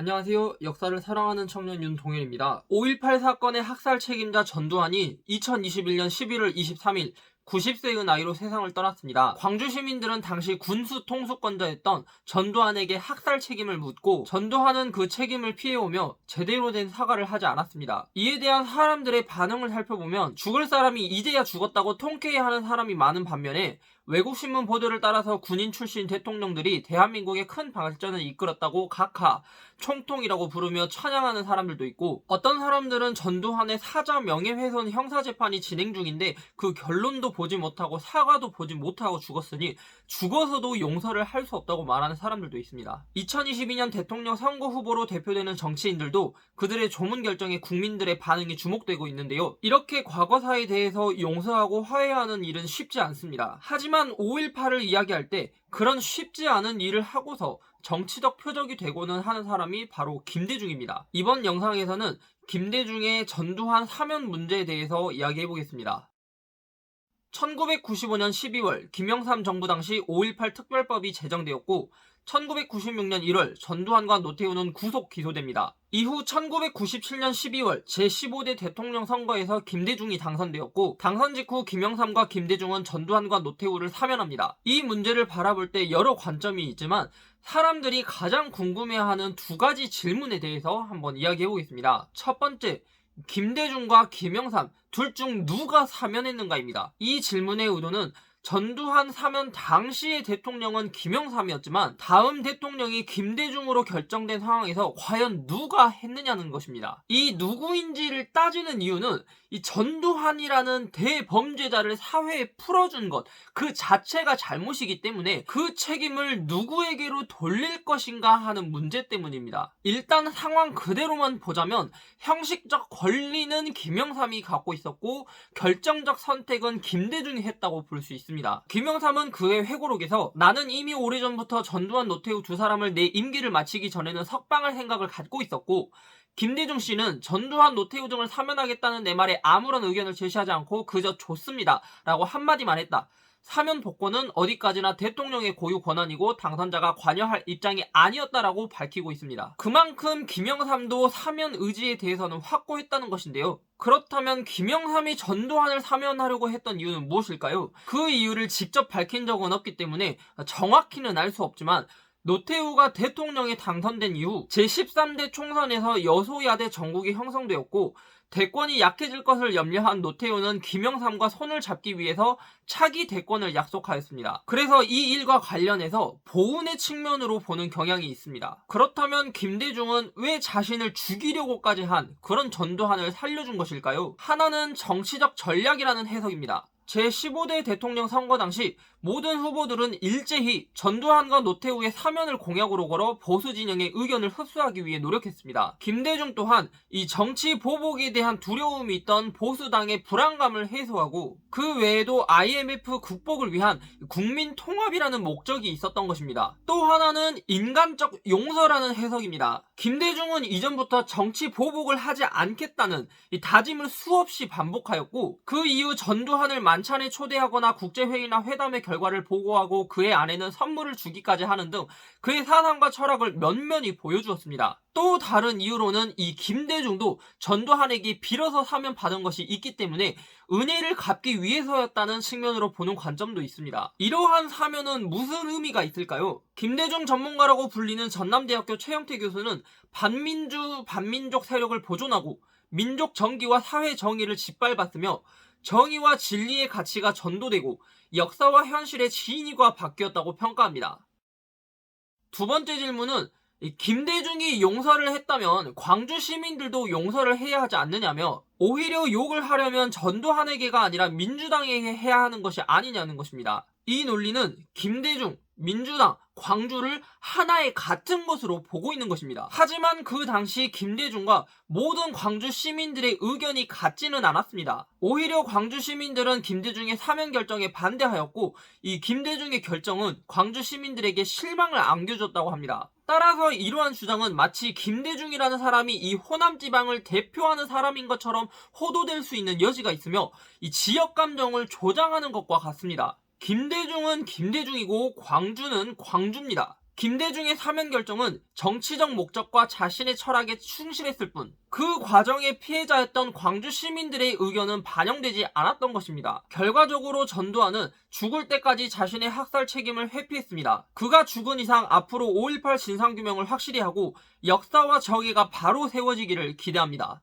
안녕하세요. 역사를 사랑하는 청년 윤동현입니다. 5.18 사건의 학살 책임자 전두환이 2021년 11월 23일 90세의 나이로 세상을 떠났습니다. 광주 시민들은 당시 군수 통수권자였던 전두환에게 학살 책임을 묻고 전두환은 그 책임을 피해오며 제대로 된 사과를 하지 않았습니다. 이에 대한 사람들의 반응을 살펴보면 죽을 사람이 이제야 죽었다고 통쾌해하는 사람이 많은 반면에 외국신문 보도를 따라서 군인 출신 대통령들이 대한민국의 큰 발전을 이끌었다고 각하, 총통이라고 부르며 찬양하는 사람들도 있고, 어떤 사람들은 전두환의 사자 명예훼손 형사재판이 진행 중인데 그 결론도 보지 못하고 사과도 보지 못하고 죽었으니 죽어서도 용서를 할 수 없다고 말하는 사람들도 있습니다. 2022년 대통령 선거 후보로 대표되는 정치인들도 그들의 조문 결정에 국민들의 반응이 주목되고 있는데요. 이렇게 과거사에 대해서 용서하고 화해하는 일은 쉽지 않습니다. 하지만 5.18을 이야기할 때 그런 쉽지 않은 일을 하고서 정치적 표적이 되고는 하는 사람이 바로 김대중입니다. 이번 영상에서는 김대중의 전두환 사면 문제에 대해서 이야기해보겠습니다. 1995년 12월 김영삼 정부 당시 5.18 특별법이 제정되었고 1996년 1월 전두환과 노태우는 구속 기소됩니다. 이후 1997년 12월 제15대 대통령 선거에서 김대중이 당선되었고 당선 직후 김영삼과 김대중은 전두환과 노태우를 사면합니다. 이 문제를 바라볼 때 여러 관점이 있지만 사람들이 가장 궁금해하는 두 가지 질문에 대해서 한번 이야기해보겠습니다. 첫 번째, 김대중과 김영삼 둘 중 누가 사면했는가입니다. 이 질문의 의도는 전두환 사면 당시의 대통령은 김영삼이었지만 다음 대통령이 김대중으로 결정된 상황에서 과연 누가 했느냐는 것입니다. 이 누구인지를 따지는 이유는 이 전두환이라는 대범죄자를 사회에 풀어준 것 그 자체가 잘못이기 때문에 그 책임을 누구에게로 돌릴 것인가 하는 문제 때문입니다. 일단 상황 그대로만 보자면 형식적 권리는 김영삼이 갖고 있었고 결정적 선택은 김대중이 했다고 볼 수 있습니다. 김영삼은 그의 회고록에서 나는 이미 오래전부터 전두환, 노태우 두 사람을 내 임기를 마치기 전에는 석방할 생각을 갖고 있었고 김대중 씨는 전두환, 노태우 등을 사면하겠다는 내 말에 아무런 의견을 제시하지 않고 그저 좋습니다 라고 한마디만 했다. 사면 복권은 어디까지나 대통령의 고유 권한이고 당선자가 관여할 입장이 아니었다라고 밝히고 있습니다. 그만큼 김영삼도 사면 의지에 대해서는 확고했다는 것인데요. 그렇다면 김영삼이 전두환을 사면하려고 했던 이유는 무엇일까요? 그 이유를 직접 밝힌 적은 없기 때문에 정확히는 알 수 없지만 노태우가 대통령에 당선된 이후 제13대 총선에서 여소야대 정국이 형성되었고 대권이 약해질 것을 염려한 노태우는 김영삼과 손을 잡기 위해서 차기 대권을 약속하였습니다. 그래서 이 일과 관련해서 보훈의 측면으로 보는 경향이 있습니다. 그렇다면 김대중은 왜 자신을 죽이려고까지 한 그런 전두환을 살려준 것일까요? 하나는 정치적 전략이라는 해석입니다. 제15대 대통령 선거 당시 모든 후보들은 일제히 전두환과 노태우의 사면을 공약으로 걸어 보수 진영의 의견을 흡수하기 위해 노력했습니다. 김대중 또한 이 정치 보복에 대한 두려움이 있던 보수당의 불안감을 해소하고 그 외에도 IMF 극복을 위한 국민 통합이라는 목적이 있었던 것입니다. 또 하나는 인간적 용서라는 해석입니다. 김대중은 이전부터 정치 보복을 하지 않겠다는 이 다짐을 수없이 반복하였고 그 이후 전두환을 만찬에 초대하거나 국제회의나 회담의 결과를 보고하고 그의 아내는 선물을 주기까지 하는 등 그의 사상과 철학을 면면히 보여주었습니다. 또 다른 이유로는 이 김대중도 전두환에게 빌어서 사면 받은 것이 있기 때문에 은혜를 갚기 위해서였다는 측면으로 보는 관점도 있습니다. 이러한 사면은 무슨 의미가 있을까요? 김대중 전문가라고 불리는 전남대학교 최영태 교수는 반민족 세력을 보존하고 민족 정기와 사회 정의를 짓밟았으며 정의와 진리의 가치가 전도되고 역사와 현실의 진위가 바뀌었다고 평가합니다. 두 번째 질문은 김대중이 용서를 했다면 광주 시민들도 용서를 해야 하지 않느냐며 오히려 욕을 하려면 전두환에게가 아니라 민주당에게 해야 하는 것이 아니냐는 것입니다. 이 논리는 김대중, 민주당, 광주를 하나의 같은 것으로 보고 있는 것입니다. 하지만 그 당시 김대중과 모든 광주 시민들의 의견이 같지는 않았습니다. 오히려 광주 시민들은 김대중의 사면 결정에 반대하였고 이 김대중의 결정은 광주 시민들에게 실망을 안겨줬다고 합니다. 따라서 이러한 주장은 마치 김대중이라는 사람이 이 호남 지방을 대표하는 사람인 것처럼 호도될 수 있는 여지가 있으며 이 지역 감정을 조장하는 것과 같습니다. 김대중은 김대중이고 광주는 광주입니다. 김대중의 사면 결정은 정치적 목적과 자신의 철학에 충실했을 뿐, 그 과정의 피해자였던 광주 시민들의 의견은 반영되지 않았던 것입니다. 결과적으로 전두환은 죽을 때까지 자신의 학살 책임을 회피했습니다. 그가 죽은 이상 앞으로 5.18 진상규명을 확실히 하고 역사와 정의가 바로 세워지기를 기대합니다.